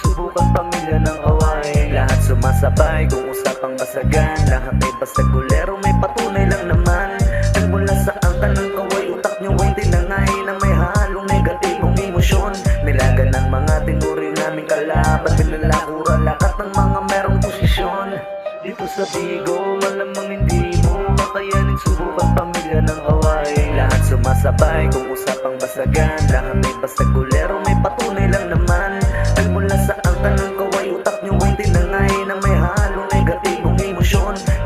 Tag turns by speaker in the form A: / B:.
A: subukan pamilya ng away. Lahat sumasabay kung usapang basagan, lahat ay basagulero, may patunay lang naman. Nagmula sa angka ng kaway, utak nyo ay tinangay na may halong negatibong emosyon. Nilagan ng mga tinuri naming kalaban, pinalakura lahat ng mga merong posisyon. Dito sa Bigo, malamang hindi mo makayanin subukan pamilya ng away. Lahat sumasabay kung usapang basagan, lahat ay basagulero, may patunay lang naman.